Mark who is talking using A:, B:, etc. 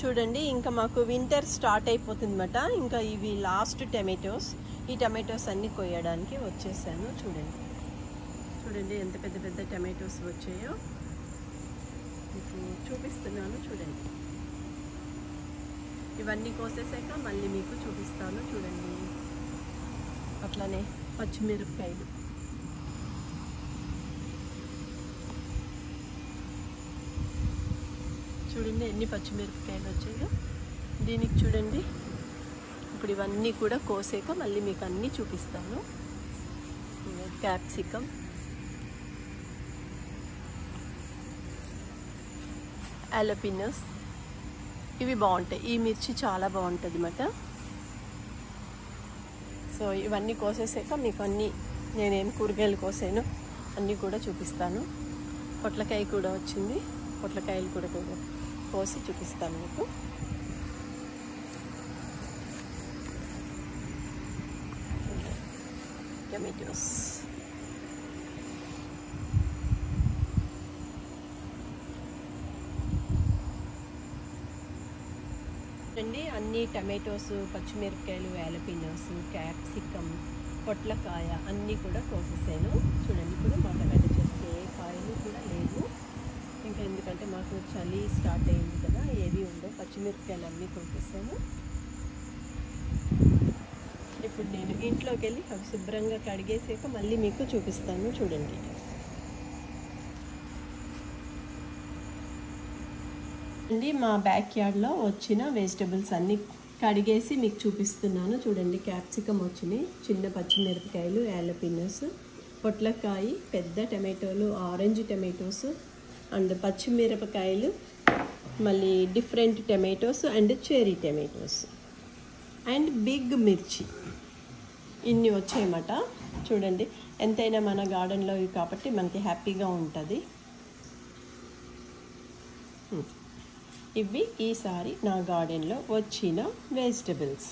A: చూడండి ఇంకా మాకు వింటర్ స్టార్ట్ అయిపోతుందన్నమాట. ఇంకా ఇవి లాస్ట్ టమాటోస్. ఈ టమాటోస్ అన్నీ కొయ్యడానికి వచ్చేసాను. చూడండి చూడండి ఎంత పెద్ద పెద్ద టమాటోస్ వచ్చాయో మీకు చూపిస్తున్నాను. చూడండి ఇవన్నీ కోసేసాక మళ్ళీ మీకు చూపిస్తాను. చూడండి అట్లానే పచ్చిమిరపకాయలు, చూడండి ఎన్ని పచ్చిమిరపకాయలు వచ్చాయో. దీనికి చూడండి ఇప్పుడు ఇవన్నీ కూడా కోసాక మళ్ళీ మీకు అన్నీ చూపిస్తాను. క్యాప్సికమ్, ఆలపినోస్, ఇవి బాగుంటాయి. ఈ మిర్చి చాలా బాగుంటుంది అన్నమాట. సో ఇవన్నీ కోసేసాక మీకు అన్నీ నేనేం కూరగాయలు కోసాను అన్నీ కూడా చూపిస్తాను. పొట్లకాయ కూడా వచ్చింది, పొట్లకాయలు కూడా కోసి చూపిస్తాను మీకు. టమాటోస్ అండి, అన్ని టమాటోస్, పచ్చిమిరపకాయలు, ఆలపినోస్, క్యాప్సికమ్, పొట్లకాయ అన్నీ కూడా కోసేసాను. చూడండి ఇప్పుడు మా టమాటో చెట్టుకి ఏ కాయలు కూడా లేవు ఇంకా, ఎందుకంటే మాకు చలి స్టార్ట్ అయింది కదా, ఏవి ఉండవు. పచ్చిమిరపకాయలు అన్నీ కోసేసాను. ఇప్పుడు నేను ఇంట్లోకి వెళ్ళి అవి శుభ్రంగా కడిగేసాక మళ్ళీ మీకు చూపిస్తాను. చూడండి అండి, మా బ్యాక్ యార్డ్లో వచ్చిన వెజిటబుల్స్ అన్నీ కడిగేసి మీకు చూపిస్తున్నాను. చూడండి క్యాప్సికమ్ వచ్చినాయి, చిన్న పచ్చిమిరపకాయలు, ఆలపినోస్, పొట్లకాయ, పెద్ద టమాటోలు, ఆరెంజ్ టమాటోస్ అండ్ పచ్చిమిరపకాయలు, మళ్ళీ different tomatoes and cherry tomatoes and big మిర్చి, ఇన్ని వచ్చాయన్నమాట. చూడండి ఎంతైనా మన గార్డెన్లో ఇవి కాబట్టి మనకి హ్యాపీగా ఉంటుంది. ఇవి ఈసారి నా గార్డెన్లో వచ్చిన వెజిటబుల్స్.